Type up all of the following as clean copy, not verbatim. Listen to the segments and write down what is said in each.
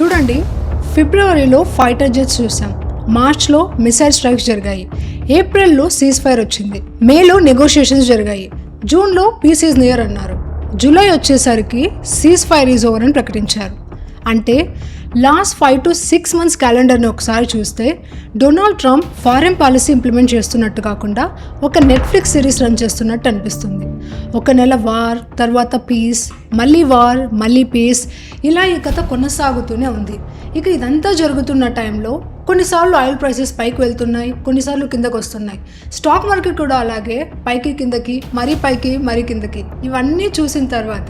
చూడండి, ఫిబ్రవరిలో fighter jets చూసాం, మార్చ్లో మిసైల్ స్ట్రైక్స్ జరిగాయి, ఏప్రిల్లో సీజ్ ఫైర్ వచ్చింది, మేలో నెగోషియేషన్స్ జరిగాయి, జూన్లో పీస్ ఈజ్ నియర్ అన్నారు, జూలై వచ్చేసరికి సీజ్ ఫైర్ ఈజ్ ఓవర్ అని ప్రకటించారు. అంటే లాస్ట్ 5 to 6 months క్యాలెండర్ని ఒకసారి చూస్తే Donald Trump foreign policy implement చేస్తున్నట్టు కాకుండా ఒక నెట్ఫ్లిక్స్ సిరీస్ రన్ చేస్తున్నట్టు అనిపిస్తుంది. ఒక నెల వార్, తర్వాత పీస్, మళ్ళీ వార్, మళ్ళీ పీస్, ఇలా ఈ కథ కొనసాగుతూనే ఉంది. ఇక ఇదంతా జరుగుతున్న టైంలో కొన్నిసార్లు ఆయిల్ ప్రైసెస్ పైకి వెళ్తున్నాయి, కొన్నిసార్లు కిందకు వస్తున్నాయి. స్టాక్ మార్కెట్ కూడా అలాగే పైకి కిందకి, మరీ పైకి మరీ కిందకి. ఇవన్నీ చూసిన తర్వాత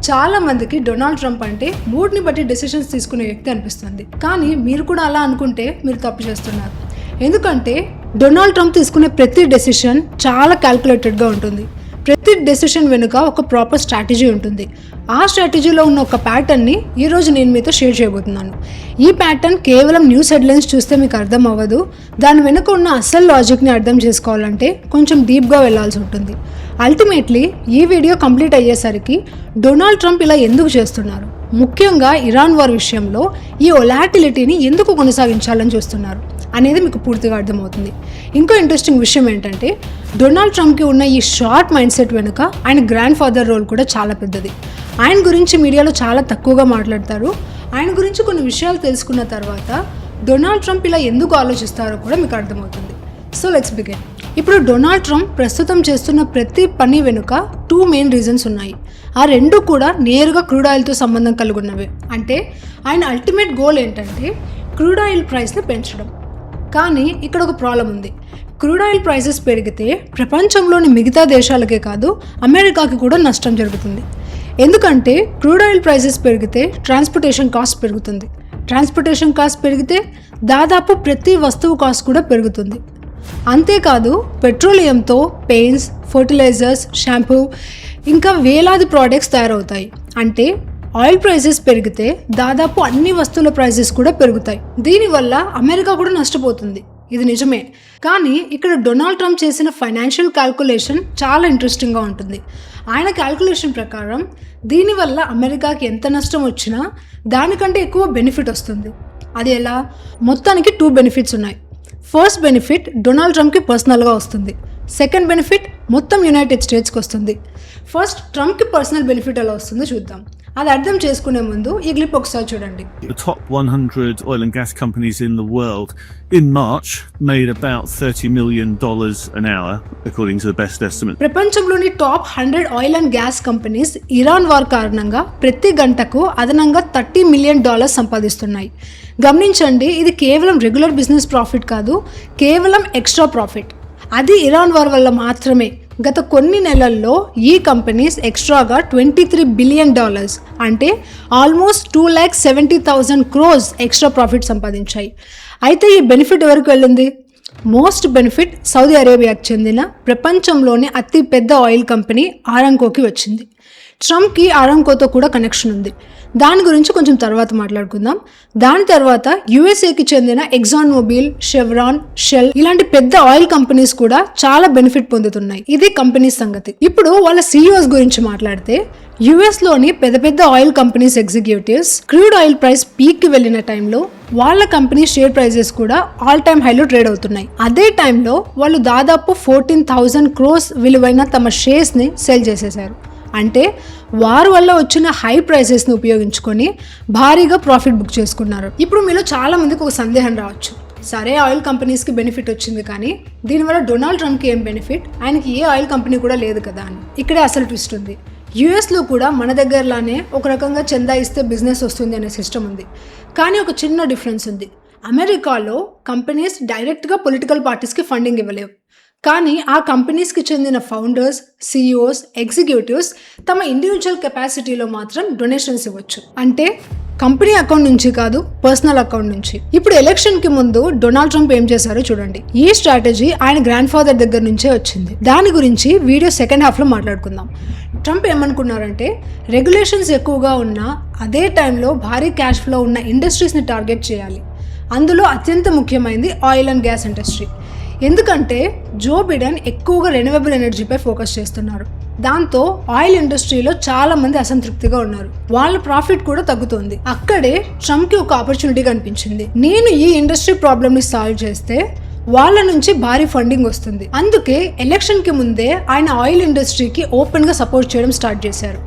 చాలామందికి డొనాల్డ్ ట్రంప్ అంటే మూడ్ని బట్టి డెసిషన్స్ తీసుకునే వ్యక్తి అనిపిస్తుంది. కానీ మీరు కూడా అలా అనుకుంటే మీరు తప్పు చేస్తున్నారు. ఎందుకంటే డొనాల్డ్ ట్రంప్ తీసుకునే ప్రతి డెసిషన్ చాలా క్యాల్కులేటెడ్గా ఉంటుంది. ప్రతి డెసిషన్ వెనుక ఒక ప్రాపర్ స్ట్రాటజీ ఉంటుంది. ఆ స్ట్రాటజీలో ఉన్న ఒక ప్యాటర్న్ని ఈరోజు నేను మీతో షేర్ చేయబోతున్నాను. ఈ ప్యాటర్న్ కేవలం న్యూస్ హెడ్లైన్స్ చూస్తే మీకు అర్థం అవ్వదు. దాని వెనుక ఉన్న అసలు లాజిక్ని అర్థం చేసుకోవాలంటే కొంచెం డీప్గా వెళ్ళాల్సి ఉంటుంది. అల్టిమేట్లీ ఈ వీడియో కంప్లీట్ అయ్యేసరికి డొనాల్డ్ ట్రంప్ ఇలా ఎందుకు చేస్తున్నారు, ముఖ్యంగా ఇరాన్ వార్ విషయంలో ఈ వొలాటిలిటీని ఎందుకు కొనసాగించాలని చూస్తున్నారు అనేది మీకు పూర్తిగా అర్థమవుతుంది. ఇంకో ఇంట్రెస్టింగ్ విషయం ఏంటంటే డొనాల్డ్ ట్రంప్కి ఉన్న ఈ షార్ట్ మైండ్ సెట్ వెనుక ఆయన గ్రాండ్ ఫాదర్ రోల్ కూడా చాలా పెద్దది. ఆయన గురించి మీడియాలో చాలా తక్కువగా మాట్లాడతారు. ఆయన గురించి కొన్ని విషయాలు తెలుసుకున్న తర్వాత డొనాల్డ్ ట్రంప్ ఇలా ఎందుకు ఆలోచిస్తారో కూడా మీకు అర్థమవుతుంది. So let's begin. ఇప్పుడు డొనాల్డ్ ట్రంప్ ప్రస్తుతం చేస్తున్న ప్రతి పని వెనుక 2 మెయిన్ రీజన్స్ ఉన్నాయి. ఆ రెండు కూడా నేరుగా క్రూడ్ ఆయిల్తో సంబంధం కలిగి ఉన్నవి. అంటే ఆయన అల్టిమేట్ గోల్ ఏంటంటే క్రూడ్ ఆయిల్ ప్రైస్ని పెంచడం. కానీ ఇక్కడ ఒక ప్రాబ్లం ఉంది. క్రూడ్ ఆయిల్ ప్రైసెస్ పెరిగితే ప్రపంచంలోని మిగతా దేశాలకే కాదు అమెరికాకి కూడా నష్టం జరుగుతుంది. ఎందుకంటే క్రూడ్ ఆయిల్ ప్రైసెస్ పెరిగితే ట్రాన్స్పోర్టేషన్ కాస్ట్ పెరుగుతుంది. ట్రాన్స్పోర్టేషన్ కాస్ట్ పెరిగితే దాదాపు ప్రతి వస్తువు కాస్ట్ కూడా పెరుగుతుంది. అంతేకాదు పెట్రోలియంతో పెయింట్స్, ఫర్టిలైజర్స్, షాంపూ ఇంకా వేలాది ప్రోడక్ట్స్ తయారవుతాయి. అంటే ఆయిల్ ప్రైసెస్ పెరిగితే దాదాపు అన్ని వస్తువుల ప్రైసెస్ కూడా పెరుగుతాయి. దీనివల్ల అమెరికా కూడా నష్టపోతుంది. ఇది నిజమే. కానీ ఇక్కడ డొనాల్డ్ ట్రంప్ చేసిన ఫైనాన్షియల్ క్యాల్కులేషన్ చాలా ఇంట్రెస్టింగ్గా ఉంటుంది. ఆయన క్యాల్కులేషన్ ప్రకారం దీనివల్ల అమెరికాకి ఎంత నష్టం వచ్చినా దానికంటే ఎక్కువ బెనిఫిట్ వస్తుంది. అది ఎలా? మొత్తానికి 2 బెనిఫిట్స్ ఉన్నాయి. ఫస్ట్ బెనిఫిట్ డొనాల్డ్ ట్రంప్కి పర్సనల్గా వస్తుంది. సెకండ్ బెనిఫిట్ మొత్తం యునైటెడ్ స్టేట్స్కి వస్తుంది. ఫస్ట్ ట్రంప్కి పర్సనల్ బెనిఫిట్ ఎలా వస్తుందో చూద్దాం. అది అర్థం చేసుకునే ముందు ఈ క్లిప్ ఒకసారి చూడండి. The top 100 oil and gas companies in the world in March made about $30 million an hour according to the best estimate. ప్రపంచంలోని top 100 oil and gas companies Iran war కారణంగా ప్రతి గంటకు అదనంగా $30 million సంపాదిస్తున్నాయి. గమనించండి, ఇది కేవలం రెగ్యులర్ బిజినెస్ ప్రాఫిట్ కాదు, కేవలం ఎక్స్ట్రా ప్రాఫిట్. అది ఇరాన్ వార్ వల్ల మాత్రమే. గత కొన్ని నెలల్లో ఈ కంపెనీస్ ఎక్స్ట్రాగా $23 billion అంటే ఆల్మోస్ట్ 2,70,000 crores ఎక్స్ట్రా ప్రాఫిట్ సంపాదించాయి. అయితే ఈ బెనిఫిట్ ఎవరికి వెళ్ళింది? మోస్ట్ బెనిఫిట్ సౌదీ అరేబియాకి చెందిన ప్రపంచంలోని అతి పెద్ద ఆయిల్ కంపెనీ ఆరంకోకి వచ్చింది. ట్రంప్కి ఆరంకోతో కూడా కనెక్షన్ ఉంది. దాని గురించి కొంచెం తర్వాత మాట్లాడుకుందాం. దాని తర్వాత యుఎస్ఏకి చెందిన ఎగ్జాన్ మొబిల్, షెవ్రాన్, షెల్ ఇలాంటి పెద్ద ఆయిల్ కంపెనీస్ కూడా చాలా బెనిఫిట్ పొందుతున్నాయి. ఇది కంపెనీస్ సంగతి. ఇప్పుడు వాళ్ళ CEOs గురించి మాట్లాడితే యుఎస్లోని పెద్ద పెద్ద oil companies executives crude oil price పీక్కి వెళ్ళిన టైంలో వాళ్ళ కంపెనీ షేర్ ప్రైజెస్ కూడా ఆల్ టైమ్ హైలో ట్రేడ్ అవుతున్నాయి. అదే టైంలో వాళ్ళు దాదాపు 14,000 crores విలువైన తమ షేర్స్ని సెల్ చేసేశారు. అంటే వారి వల్ల వచ్చిన హై ప్రైసెస్ని ఉపయోగించుకొని భారీగా ప్రాఫిట్ బుక్ చేసుకున్నారు. ఇప్పుడు మీలో చాలా మందికి ఒక సందేహం రావచ్చు, సరే ఆయిల్ కంపెనీస్కి బెనిఫిట్ వచ్చింది కానీ దీనివల్ల డొనాల్డ్ ట్రంప్కి ఏం బెనిఫిట్, ఆయనకి ఏ ఆయిల్ కంపెనీ కూడా లేదు కదా అని. ఇక్కడే అసలు ట్విస్ట్ ఉంది. యుఎస్లో కూడా మన దగ్గరలానే ఒక రకంగా చందా ఇస్తే బిజినెస్ వస్తుంది అనే సిస్టమ్ ఉంది. కానీ ఒక చిన్న డిఫరెన్స్ ఉంది. అమెరికాలో కంపెనీస్ డైరెక్ట్గా పొలిటికల్ పార్టీస్కి ఫండింగ్ ఇవ్వలేవు. కానీ ఆ కంపెనీస్కి చెందిన ఫౌండర్స్, CEOs, ఎగ్జిక్యూటివ్స్ తమ ఇండివిజువల్ కెపాసిటీలో మాత్రం డొనేషన్స్ ఇవ్వచ్చు. అంటే కంపెనీ అకౌంట్ నుంచి కాదు, పర్సనల్ అకౌంట్ నుంచి. ఇప్పుడు ఎలక్షన్కి ముందు డొనాల్డ్ ట్రంప్ ఏం చేశారో చూడండి. ఈ స్ట్రాటజీ ఆయన గ్రాండ్ ఫాదర్ దగ్గర నుంచే వచ్చింది. దాని గురించి వీడియో సెకండ్ హాఫ్లో మాట్లాడుకుందాం. ట్రంప్ ఏమనుకున్నారంటే రెగ్యులేషన్స్ ఎక్కువగా ఉన్న అదే టైంలో భారీ క్యాష్ ఫ్లో ఉన్న ఇండస్ట్రీస్ని టార్గెట్ చేయాలి. అందులో అత్యంత ముఖ్యమైనది ఆయిల్ అండ్ గ్యాస్ ఇండస్ట్రీ. ఎందుకంటే జో బిడెన్ ఎక్కువగా రెన్యూవబుల్ ఎనర్జీపై ఫోకస్ చేస్తున్నారు. దాంతో ఆయిల్ ఇండస్ట్రీలో చాలా మంది అసంతృప్తిగా ఉన్నారు. వాళ్ళ ప్రాఫిట్ కూడా తగ్గుతుంది. అక్కడే ట్రంప్ కి ఒక ఆపర్చునిటీ కనిపించింది. నేను ఈ ఇండస్ట్రీ ప్రాబ్లమ్ ని సాల్వ్ చేస్తే వాళ్ళ నుంచి భారీ ఫండింగ్ వస్తుంది. అందుకే ఎలక్షన్ కి ముందే ఆయన ఆయిల్ ఇండస్ట్రీకి ఓపెన్ గా సపోర్ట్ చేయడం స్టార్ట్ చేశారు.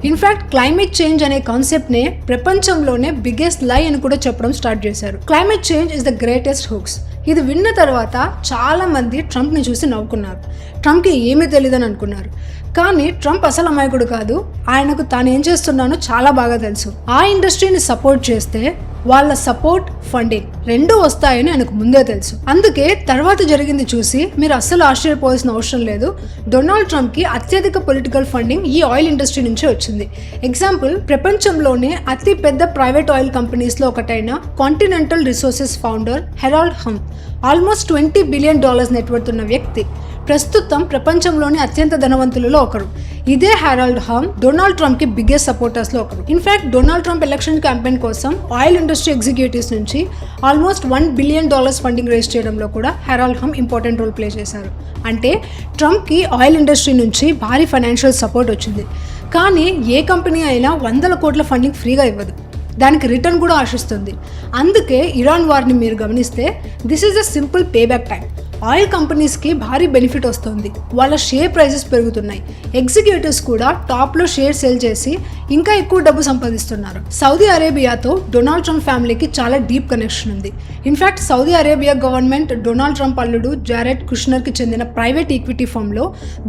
ఇన్ఫాక్ట్ క్లైమేట్ చేంజ్ అనే కాన్సెప్ట్ నే ప్రపంచంలోనే బిగ్గెస్ట్ లై అని కూడా చెప్పడం స్టార్ట్ చేశారు. Climate change is the greatest hooks. ఇది విన్న తర్వాత చాలా మంది ట్రంప్ ని చూసి నవ్వుకున్నారు. ట్రంప్ కి ఏమీ తెలియదని అనుకున్నారు. కానీ ట్రంప్ అసలు అమాయకుడు కాదు. ఆయనకు తాను ఏం చేస్తున్నానో చాలా బాగా తెలుసు. ఆ ఇండస్ట్రీని సపోర్ట్ చేస్తే వాళ్ళ సపోర్ట్, ఫండింగ్ రెండూ వస్తాయని ఆయనకు ముందే తెలుసు. అందుకే తర్వాత జరిగింది చూసి మీరు అస్సలు ఆశ్చర్యపోవాల్సిన అవసరం లేదు. డొనాల్డ్ ట్రంప్ కి అత్యధిక పొలిటికల్ ఫండింగ్ ఈ ఆయిల్ ఇండస్ట్రీ నుంచే వచ్చింది. ఎగ్జాంపుల్, ప్రపంచంలోనే అతి పెద్ద ప్రైవేట్ ఆయిల్ కంపెనీస్ లో ఒకటైన కాంటినెంటల్ రిసోర్సెస్ ఫౌండర్ హెరాల్డ్ హమ్ ఆల్మోస్ట్ $20 బిలియన్ నెట్వర్త్ ఉన్న వ్యక్తి. ప్రస్తుతం ప్రపంచంలోని అత్యంత ధనవంతులలో ఒకరు. ఇదే హెరాల్డ్ హమ్ డొనాల్డ్ ట్రంప్ కి బిగ్గెస్ట్ సపోర్టర్స్ లో ఒకరు. In fact Donald Trump election campaign కోసం ఆయిల్ ఇండస్ట్రీ ఎగ్జిక్యూటివ్స్ నుంచి ఆల్మోస్ట్ $1 బిలియన్ ఫండింగ్ రేస్ చేయడంలో కూడా హెరాల్డ్ హమ్ ఇంపార్టెంట్ రోల్ ప్లే చేశారు. అంటే ట్రంప్ కి ఆయిల్ ఇండస్ట్రీ నుంచి భారీ ఫైనాన్షియల్ సపోర్ట్ వచ్చింది. కానీ ఏ కంపెనీ అయినా 100 కోట్ల ఫండింగ్ ఫ్రీగా ఇవ్వదు. దానికి రిటర్న్ కూడా ఆశిస్తుంది. అందుకే ఇరాన్ వార్ని మీరు గమనిస్తే this is a simple pay back time. Oil కంపెనీస్కి భారీ బెనిఫిట్ వస్తుంది. వాళ్ళ షేర్ ప్రైజెస్ పెరుగుతున్నాయి. ఎగ్జిక్యూటివ్స్ కూడా టాప్లో షేర్ సేల్ చేసి ఇంకా ఎక్కువ డబ్బు సంపాదిస్తున్నారు. సౌదీ అరేబియాతో డొనాల్డ్ ట్రంప్ ఫ్యామిలీకి చాలా డీప్ కనెక్షన్ ఉంది. In fact Saudi Arabia government Donald Trump అల్లుడు జారెడ్ కుష్నర్కి చెందిన ప్రైవేట్ ఈక్విటీ ఫర్మ్లో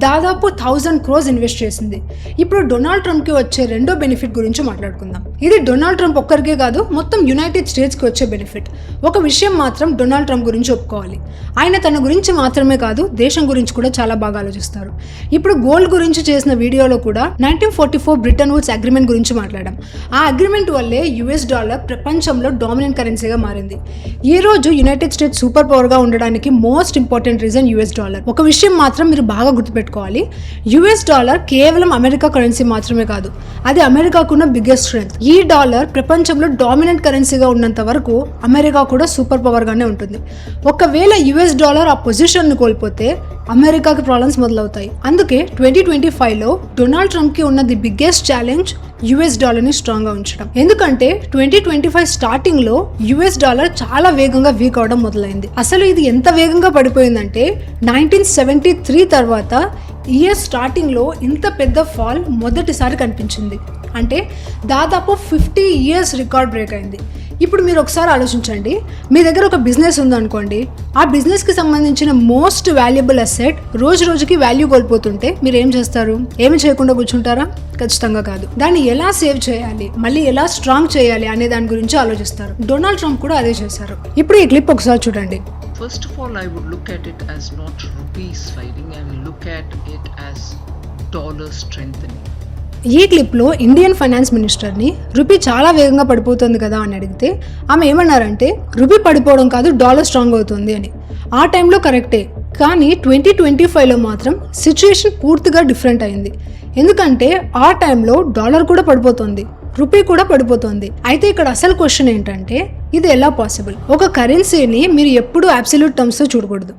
దాదాపు 1000 crores ఇన్వెస్ట్ చేసింది. ఇప్పుడు డొనాల్డ్ ట్రంప్కి వచ్చే రెండో బెనిఫిట్ గురించి మాట్లాడుకుందాం. ఇది డొనాల్డ్ ట్రంప్ ఒక్కరికే కాదు, మొత్తం యునైటెడ్ స్టేట్స్కి వచ్చే బెనిఫిట్. ఒక విషయం మాత్రం డొనాల్డ్ ట్రంప్ గురించి ఒప్పుకోవాలి. ఆయన తన గురించి మాత్రమే కాదు, దేశం గురించి కూడా చాలా బాగా ఆలోచిస్తారు. ఇప్పుడు గోల్డ్ గురించి చేసిన వీడియోలో కూడా 1944 బ్రిటన్ వుడ్స్ అగ్రిమెంట్ గురించి మాట్లాడాం. ఆ అగ్రిమెంట్ వల్లే $US ప్రపంచంలో డామినెంట్ కరెన్సీగా మారింది. ఈ రోజు యునైటెడ్ స్టేట్స్ సూపర్ పవర్ గా ఉండడానికి మోస్ట్ ఇంపార్టెంట్ రీజన్ $US. ఒక విషయం మాత్రం మీరు బాగా గుర్తుపెట్టుకోవాలి, $US కేవలం అమెరికా కరెన్సీ మాత్రమే కాదు, అది అమెరికాకున్న బిగ్గెస్ట్ స్ట్రెంగ్త్. ఈ డాలర్ ప్రపంచంలో డామినెంట్ కరెన్సీగా ఉన్నంత వరకు అమెరికా కూడా సూపర్ పవర్ గానే ఉంటుంది. ఒకవేళ $US ఆ పొజిషన్ ను కోల్పోతే అమెరికాకి ప్రాబ్లమ్స్ మొదలవుతాయి. అందుకే 2025లో డొనాల్డ్ ట్రంప్ కి ఉన్న ది బిగ్గెస్ట్ ఛాలెంజ్ $US ని స్ట్రాంగ్ గా ఉంచడం. ఎందుకంటే 2025 స్టార్టింగ్ లో $US చాలా వేగంగా వీక్ అవడం మొదలైంది. అసలు ఇది ఎంత వేగంగా పడిపోయిందంటే 1973 తర్వాత ఇయర్ స్టార్టింగ్ లో ఇంత పెద్ద ఫాల్ మొదటిసారి కనిపించింది. అంటే దాదాపు 50 years రికార్డ్ బ్రేక్ అయింది. ఇప్పుడు మీరు ఒకసారి ఆలోచించండి, మీ దగ్గర ఒక బిజినెస్ ఉందనుకోండి, ఆ బిజినెస్కి సంబంధించిన మోస్ట్ వాల్యుబుల్ అసెట్ రోజు రోజుకి వాల్యూ కోల్పోతుంటే మీరు ఏం చేస్తారు? ఏమి చేయకుండా కూర్చుంటారా? ఖచ్చితంగా కాదు. దాన్ని ఎలా సేవ్ చేయాలి, మళ్ళీ ఎలా స్ట్రాంగ్ చేయాలి అనే దాని గురించి ఆలోచిస్తారు. డొనాల్డ్ ట్రంప్ కూడా అదే చేశారు. ఇప్పుడు ఈ క్లిప్ ఒకసారి చూడండి. First of all, I would look at it as not rupees sliding, I will look at it as dollar strengthening. ఈ క్లిప్లో ఇండియన్ ఫైనాన్స్ మినిస్టర్ని రూపీ చాలా వేగంగా పడిపోతుంది కదా అని అడిగితే ఆమె ఏమన్నారంటే రూపీ పడిపోవడం కాదు, డాలర్ స్ట్రాంగ్ అవుతుంది అని. ఆ టైంలో కరెక్టే, కానీ 2025లో మాత్రం సిచ్యుయేషన్ పూర్తిగా డిఫరెంట్ అయింది. ఎందుకంటే ఆ టైంలో డాలర్ కూడా పడిపోతుంది, రూపీ కూడా పడిపోతుంది. అయితే ఇక్కడ అసలు క్వశ్చన్ ఏంటంటే ఇది ఎలా పాసిబుల్? ఒక కరెన్సీని మీరు ఎప్పుడు అబ్సల్యూట్ టర్మ్స్తో చూడకూడదు.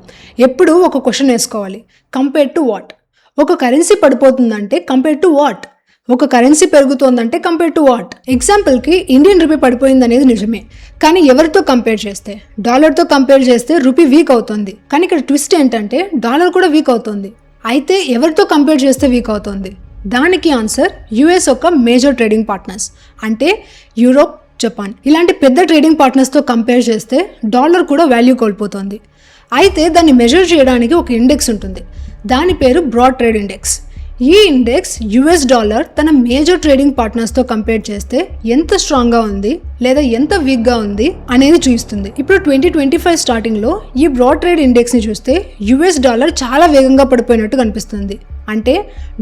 ఎప్పుడు ఒక క్వశ్చన్ వేసుకోవాలి, కంపేర్ టు వాట్. ఒక కరెన్సీ పడిపోతుందంటే కంపేర్ టు వాట్, ఒక కరెన్సీ పెరుగుతోందంటే కంపేర్ టు వాట్. ఎగ్జాంపుల్కి ఇండియన్ రూపీ పడిపోయింది అనేది నిజమే, కానీ ఎవరితో కంపేర్ చేస్తే? డాలర్తో కంపేర్ చేస్తే రూపీ వీక్ అవుతుంది. కానీ ఇక్కడ ట్విస్ట్ ఏంటంటే డాలర్ కూడా వీక్ అవుతుంది. అయితే ఎవరితో కంపేర్ చేస్తే వీక్ అవుతుంది? దానికి ఆన్సర్ US ఒక మేజర్ ట్రేడింగ్ పార్ట్నర్స్, అంటే యూరోప్, జపాన్ ఇలాంటి పెద్ద ట్రేడింగ్ పార్ట్నర్స్తో కంపేర్ చేస్తే డాలర్ కూడా వాల్యూ కోల్పోతుంది. అయితే దాన్ని మెజర్ చేయడానికి ఒక ఇండెక్స్ ఉంటుంది, దాని పేరు బ్రాడ్ ట్రేడ్ ఇండెక్స్. ఈ ఇండెక్స్ US తన మేజర్ ట్రేడింగ్ పార్ట్నర్స్తో కంపేర్ చేస్తే ఎంత స్ట్రాంగ్గా ఉంది లేదా ఎంత వీక్గా ఉంది అనేది చూపిస్తుంది. ఇప్పుడు 2025 స్టార్టింగ్లో ఈ బ్రాడ్ ట్రేడ్ ఇండెక్స్ని చూస్తే US చాలా వేగంగా పడిపోయినట్టు కనిపిస్తుంది. అంటే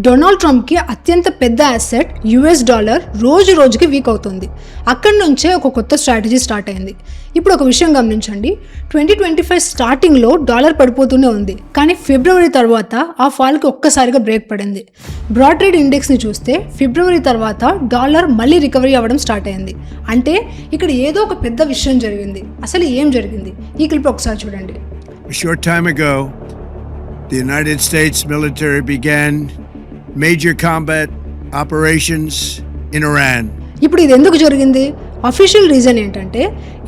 డొనాల్డ్ ట్రంప్కి అత్యంత పెద్ద అసెట్ US రోజు రోజుకి వీక్ అవుతుంది. అక్కడి నుంచే ఒక కొత్త స్ట్రాటజీ స్టార్ట్ అయింది. ఇప్పుడు ఒక విషయం గమనించండి, 2025 స్టార్టింగ్లో డాలర్ పడిపోతూనే ఉంది, కానీ ఫిబ్రవరి తర్వాత ఆ ఫాల్కి ఒక్కసారిగా బ్రేక్ పడింది. బ్రాడ్ ట్రేడ్ ఇండెక్స్ని చూస్తే ఫిబ్రవరి తర్వాత డాలర్ మళ్ళీ రికవరీ అవ్వడం స్టార్ట్ అయింది. అంటే ఇక్కడ ఏదో ఒక పెద్ద విషయం జరిగింది. అసలు ఏం జరిగింది? ఈ క్లిప్ ఒకసారి చూడండి. A short time ago, the United States military began major combat operations in Iran. ఇప్పుడు ఇది ఎందుకు జరిగింది? అఫీషియల్ రీజన్ ఏంటంటే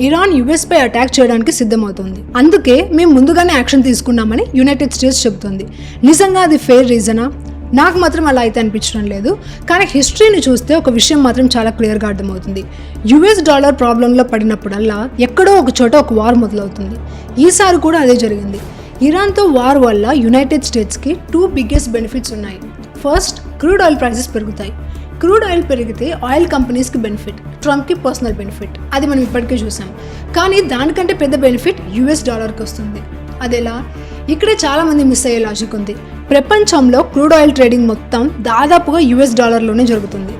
ఇరాన్ యుఎస్ పై అటాక్ చేయడానికి సిద్ధమవుతుంది, అందుకే మేము ముందుగానే యాక్షన్ తీసుకున్నామని యునైటెడ్ స్టేట్స్ చెబుతుంది. నిజంగా అది ఫెయిర్ రీజనా? నాకు మాత్రం అలా అయితే అనిపించడం లేదు. కానీ హిస్టరీని చూస్తే ఒక విషయం మాత్రం చాలా క్లియర్గా అర్థమవుతుంది. యుఎస్ డాలర్ ప్రాబ్లంలో పడినప్పుడల్లా ఎక్కడో ఒక చోట ఒక వార్ మొదలవుతుంది. ఈసారి కూడా అదే జరిగింది. ఇరాన్తో వార్ వల్ల యునైటెడ్ స్టేట్స్కి 2 బిగ్గెస్ట్ బెనిఫిట్స్ ఉన్నాయి. ఫస్ట్, క్రూడ్ ఆయిల్ ప్రైసెస్ పెరుగుతాయి. క్రూడ్ ఆయిల్ పెరిగితే ఆయిల్ కంపెనీస్కి బెనిఫిట్, ట్రంప్కి పర్సనల్ బెనిఫిట్. అది మనం ఇప్పటికే చూసాం. కానీ దానికంటే పెద్ద బెనిఫిట్ యుఎస్ డాలర్కి వస్తుంది. అదెలా? ఇక్కడే చాలామంది మిస్ అయ్యే లాజిక్ ఉంది. ప్రపంచంలో క్రూడ్ ఆయిల్ ట్రేడింగ్ మొత్తం దాదాపుగా యుఎస్ డాలర్లోనే జరుగుతుంది.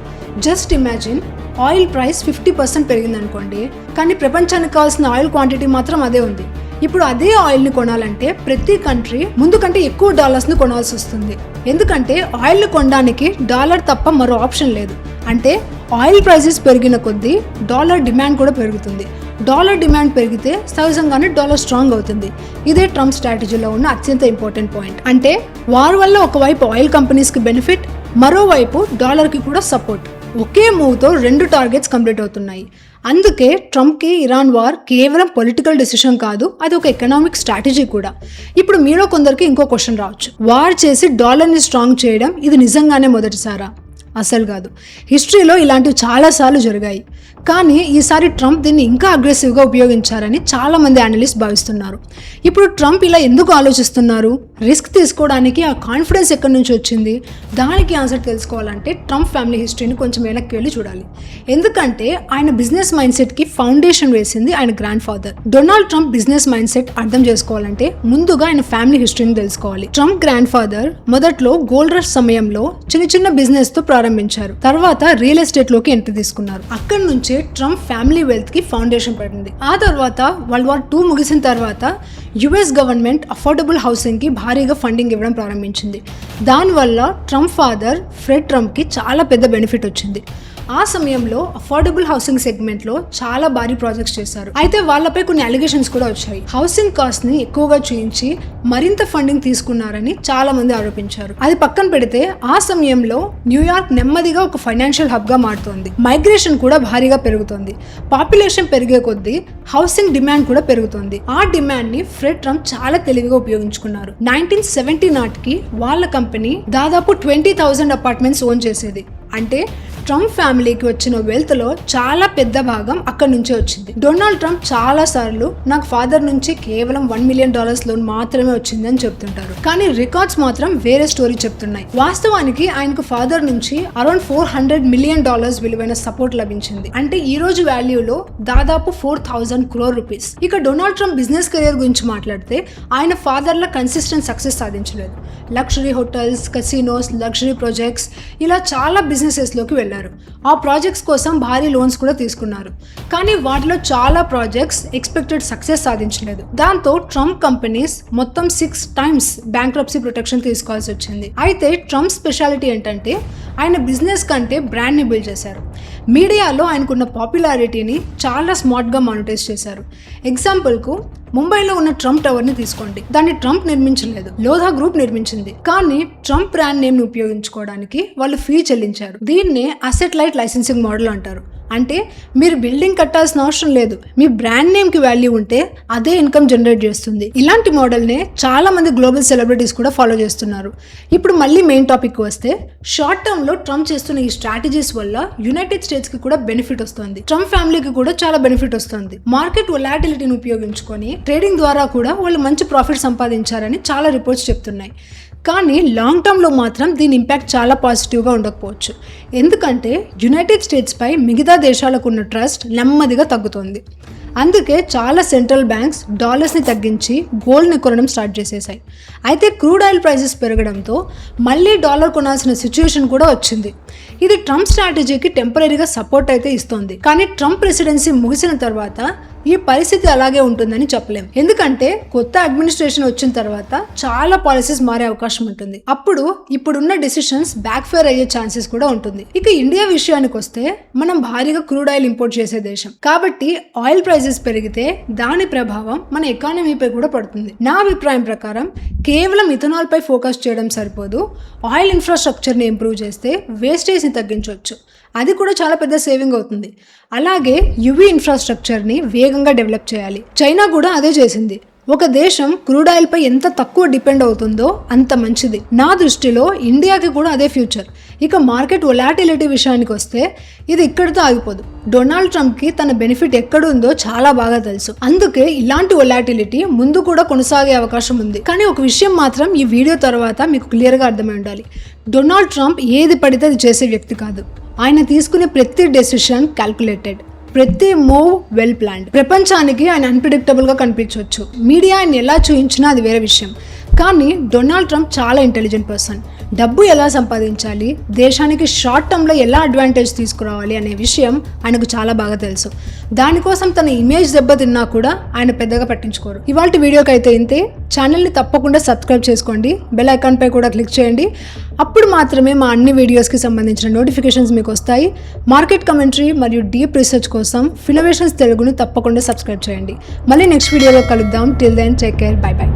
జస్ట్ ఇమాజిన్, ఆయిల్ ప్రైస్ 50% పెరిగిందనుకోండి, కానీ ప్రపంచానికి కావాల్సిన ఆయిల్ క్వాంటిటీ మాత్రం అదే ఉంది. ఇప్పుడు అదే ఆయిల్ని కొనాలంటే ప్రతి కంట్రీ ముందు కంటే ఎక్కువ డాలర్స్ని కొనాల్సి వస్తుంది. ఎందుకంటే ఆయిల్ని కొనడానికి డాలర్ తప్ప మరో ఆప్షన్ లేదు. అంటే ఆయిల్ ప్రైసెస్ పెరిగిన కొద్దీ డాలర్ డిమాండ్ కూడా పెరుగుతుంది. డాలర్ డిమాండ్ పెరిగితే సహజంగానే డాలర్ స్ట్రాంగ్ అవుతుంది. ఇదే ట్రంప్ స్ట్రాటజీలో ఉన్న అత్యంత ఇంపార్టెంట్ పాయింట్. అంటే వార్ వల్ల ఒకవైపు ఆయిల్ కంపెనీస్కి బెనిఫిట్, మరోవైపు డాలర్కి కూడా సపోర్ట్. ఒకే మూవ్తో 2 టార్గెట్స్ కంప్లీట్ అవుతున్నాయి. అందుకే ట్రంప్కి ఇరాన్ వార్ కేవలం పొలిటికల్ డెసిషన్ కాదు, అది ఒక ఎకనామిక్ స్ట్రాటజీ కూడా. ఇప్పుడు మీలో కొందరికి ఇంకో క్వశ్చన్ రావచ్చు, వార్ చేసి డాలర్ని స్ట్రాంగ్ చేయడం ఇది నిజంగానే మొదటిసారా? అసలు కాదు. హిస్టరీలో ఇలాంటివి చాలాసార్లు జరిగాయి. కానీ ఈసారి ట్రంప్ దీన్ని ఇంకా అగ్రెసివ్గా ఉపయోగించారని చాలామంది అనలిస్ట్ భావిస్తున్నారు. ఇప్పుడు ట్రంప్ ఇలా ఎందుకు ఆలోచిస్తున్నారు? రిస్క్ తీసుకోవడానికి ఆ కాన్ఫిడెన్స్ ఎక్కడి నుంచి వచ్చింది? దానికి ఆన్సర్ తెలుసుకోవాలంటే ట్రంప్ ఫ్యామిలీ హిస్టరీని కొంచెం వెనక్కి వెళ్ళి చూడాలి. ఎందుకంటే ఆయన బిజినెస్ మైండ్ సెట్కి ఫౌండేషన్ వేసింది ఆయన grand father. Donald Trump business mind set అర్థం చేసుకోవాలంటే ముందుగా ఆయన ఫ్యామిలీ హిస్టరీని తెలుసుకోవాలి. ట్రంప్ గ్రాండ్ ఫాదర్ మొదట్లో గోల్డ్ రష్ సమయంలో చిన్న బిజినెస్తో ప్రారంభించారు. తర్వాత రియల్ ఎస్టేట్లోకి ఎంట్రీ తీసుకున్నారు. అక్కడి నుంచే ట్రంప్ ఫ్యామిలీ వెల్త్ కి ఫౌండేషన్ పడింది. ఆ తర్వాత వరల్డ్ వార్ 2 ముగిసిన తర్వాత యుఎస్ గవర్నమెంట్ అఫోర్డబుల్ హౌసింగ్ కి భారీగా ఫండింగ్ ఇవ్వడం ప్రారంభించింది. దానివల్ల ట్రంప్ ఫాదర్ ఫ్రెడ్ ట్రంప్ కి చాలా పెద్ద బెనిఫిట్ వచ్చింది. ఆ సమయంలో అఫోర్డబుల్ హౌసింగ్ సెగ్మెంట్ లో చాలా భారీ ప్రాజెక్ట్స్ చేశారు. అయితే వాళ్ళపై కొన్ని అలిగేషన్స్ కూడా వచ్చాయి. హౌసింగ్ కాస్ట్ ని ఎక్కువగా చూయించి మరింత ఫండింగ్ తీసుకున్నారని చాలా మంది ఆరోపించారు. అది పక్కన పెడితే ఆ సమయంలో న్యూయార్క్ నెమ్మదిగా ఒక ఫైనాన్షియల్ హబ్ గా మారుతోంది. మైగ్రేషన్ కూడా భారీగా పెరుగుతోంది. పాపులేషన్ పెరిగే కొద్దీ హౌసింగ్ డిమాండ్ కూడా పెరుగుతోంది. ఆ డిమాండ్ ని ఫ్రెడ్ ట్రంప్ చాలా తెలివిగా ఉపయోగించుకున్నారు. 1970 నాటికి వాళ్ళ కంపెనీ దాదాపు 20,000 అపార్ట్మెంట్స్ ఓన్ చేసేది. అంటే ట్రంప్ ఫ్యామిలీకి వచ్చిన వెల్త్ లో చాలా పెద్ద భాగం అక్కడి నుంచే వచ్చింది. డొనాల్డ్ ట్రంప్ చాలా సార్లు నాకు ఫాదర్ నుంచి కేవలం $1 మిలియన్ లోన్ మాత్రమే వచ్చింది అని చెప్తుంటారు. కానీ రికార్డ్స్ మాత్రం వేరే స్టోరీ చెప్తున్నాయి. వాస్తవానికి ఆయనకు ఫాదర్ నుంచి అరౌండ్ $400 మిలియన్ విలువైన సపోర్ట్ లభించింది. అంటే ఈ రోజు వాల్యూలో దాదాపు 4,000 crore రూపీస్. ఇక డొనాల్డ్ ట్రంప్ బిజినెస్ కెరియర్ గురించి మాట్లాడితే ఆయన ఫాదర్ లా కన్సిస్టెంట్ సక్సెస్ సాధించలేదు. Luxury hotels, casinos, luxury projects ఇలా చాలా బిజినెసెస్ లోకి వెళ్ళారు. ఆ ప్రాజెక్ట్స్ కోసం భారీ లోన్స్ కూడా తీసుకున్నారు. కానీ వాటిలో చాలా ప్రాజెక్ట్స్ ఎక్స్పెక్టెడ్ సక్సెస్ సాధించలేదు. దాంతో ట్రంప్ కంపెనీస్ మొత్తం 6 times బ్యాంక్రప్సీ ప్రొటెక్షన్ తీసుకోవాల్సి వచ్చింది. అయితే ట్రంప్ స్పెషాలిటీ ఏంటంటే ఆయన బిజినెస్ కంటే బ్రాండ్ ని బిల్డ్ చేశారు. మీడియాలో ఆయనకున్న పాపులారిటీని చాలా స్మార్ట్ గా మానిటైజ్ చేశారు. ఎగ్జాంపుల్ కు ముంబైలో ఉన్న ట్రంప్ టవర్ ని తీసుకోండి. దాన్ని ట్రంప్ నిర్మించలేదు, లోధా గ్రూప్ నిర్మించింది. కానీ ట్రంప్ బ్రాండ్ నేమ్ ని ఉపయోగించుకోవడానికి వాళ్ళు ఫీ చెల్లించారు. దీన్నే అసెట్ లైట్ లైసెన్సింగ్ మోడల్ అంటారు. అంటే మీరు బిల్డింగ్ కట్టాల్సిన అవసరం లేదు, మీ బ్రాండ్ నేమ్ కి వాల్యూ ఉంటే అదే ఇన్కమ్ జనరేట్ చేస్తుంది. ఇలాంటి మోడల్నే చాలా మంది గ్లోబల్ సెలబ్రిటీస్ కూడా ఫాలో చేస్తున్నారు. ఇప్పుడు మళ్ళీ మెయిన్ టాపిక్ వస్తే, షార్ట్ టర్మ్ లో ట్రంప్ చేస్తున్న ఈ స్ట్రాటజీస్ వల్ల యునైటెడ్ స్టేట్స్ కి కూడా బెనిఫిట్ వస్తుంది. ట్రంప్ ఫ్యామిలీకి కూడా చాలా బెనిఫిట్ వస్తుంది. మార్కెట్ వొలాటిలిటీని ఉపయోగించుకొని ట్రేడింగ్ ద్వారా కూడా వాళ్ళు మంచి ప్రాఫిట్ సంపాదించారని చాలా రిపోర్ట్స్ చెప్తున్నాయి. కానీ లాంగ్ టర్మ్లో మాత్రం దీని ఇంపాక్ట్ చాలా పాజిటివ్గా ఉండకపోవచ్చు. ఎందుకంటే యునైటెడ్ స్టేట్స్పై మిగతా దేశాలకు ఉన్న ట్రస్ట్ నెమ్మదిగా తగ్గుతోంది. అందుకే చాలా సెంట్రల్ బ్యాంక్స్ డాలర్స్ని తగ్గించి గోల్డ్ని కొనడం స్టార్ట్ చేసేసాయి. అయితే క్రూడ్ ఆయిల్ ప్రైసెస్ పెరగడంతో మళ్ళీ డాలర్ కొనాల్సిన సిచ్యువేషన్ కూడా వచ్చింది. ఇది ట్రంప్ స్ట్రాటజీకి టెంపరీగా సపోర్ట్ అయితే ఇస్తోంది. కానీ ట్రంప్ ప్రెసిడెన్సీ ముగిసిన తర్వాత ఈ పరిస్థితి అలాగే ఉంటుందని చెప్పలేం. ఎందుకంటే కొత్త అడ్మినిస్ట్రేషన్ వచ్చిన తర్వాత చాలా పాలసీస్ మారే అవకాశం ఉంటుంది. అప్పుడు ఇప్పుడున్న డెసిషన్స్ బ్యాక్ ఫైర్ అయ్యే ఛాన్సెస్ కూడా ఉంటుంది. ఇక ఇండియా విషయానికి వస్తే మనం భారీగా క్రూడ్ ఆయిల్ ఇంపోర్ట్ చేసే దేశం కాబట్టి ఆయిల్ ప్రైసెస్ పెరిగితే దాని ప్రభావం మన ఎకానమీపై కూడా పడుతుంది. నా అభిప్రాయం ప్రకారం కేవలం ఇథనాల్ పై ఫోకస్ చేయడం సరిపోదు. ఆయిల్ ఇన్ఫ్రాస్ట్రక్చర్ ని ఇంప్రూవ్ చేస్తే వేస్టేజ్ ని తగ్గించవచ్చు. అది కూడా చాలా పెద్ద సేవింగ్ అవుతుంది. అలాగే యువి ఇన్ఫ్రాస్ట్రక్చర్ ని వేగంగా డెవలప్ చేయాలి. చైనా కూడా అదే చేసింది. ఒక దేశం క్రూడ్ ఆయిల్ పై ఎంత తక్కువ డిపెండ్ అవుతుందో అంత మంచిది. నా దృష్టిలో ఇండియాకి కూడా అదే ఫ్యూచర్. ఇక మార్కెట్ వొలాటిలిటీ విషయానికి వస్తే ఇది ఇక్కడితో ఆగిపోదు. డొనాల్డ్ ట్రంప్ కి తన బెనిఫిట్ ఎక్కడుందో చాలా బాగా తెలుసు. అందుకే ఇలాంటి వొలాటిలిటీ ముందు కూడా కొనసాగే అవకాశం ఉంది. కానీ ఒక విషయం మాత్రం ఈ వీడియో తర్వాత మీకు క్లియర్గా అర్థమై ఉండాలి. డొనాల్డ్ ట్రంప్ ఏది పడితే అది చేసే వ్యక్తి కాదు. ఆయన తీసుకునే ప్రతి డెసిషన్ క్యాల్కులేటెడ్, ప్రతి మూవ్ వెల్ ప్లాన్డ్. ప్రపంచానికి ఆయన అన్ప్రిడిక్టబుల్ గా కనిపించవచ్చు. మీడియా ఆయన ఎలా చూయించినా అది వేరే విషయం. కానీ డొనాల్డ్ ట్రంప్ చాలా ఇంటెలిజెంట్ పర్సన్. డబ్బు ఎలా సంపాదించాలి, దేశానికి షార్ట్ టర్మ్లో ఎలా అడ్వాంటేజ్ తీసుకురావాలి అనే విషయం ఆయనకు చాలా బాగా తెలుసు. దానికోసం తన ఇమేజ్ దెబ్బతిన్నా కూడా ఆయన పెద్దగా పట్టించుకోరు. ఇవాళ వీడియోకి అయితే ఇంతే. ఛానల్ని తప్పకుండా సబ్స్క్రైబ్ చేసుకోండి. బెల్ ఐకాన్ పై కూడా క్లిక్ చేయండి. అప్పుడు మాత్రమే మా అన్ని వీడియోస్కి సంబంధించిన నోటిఫికేషన్స్ మీకు వస్తాయి. మార్కెట్ కమెంటరీ మరియు డీప్ రీసెర్చ్ కోసం ఫినోవేషన్స్ తెలుగుని తప్పకుండా సబ్స్క్రైబ్ చేయండి. మళ్ళీ నెక్స్ట్ వీడియోలో కలుద్దాం. Till then take care. Bye by.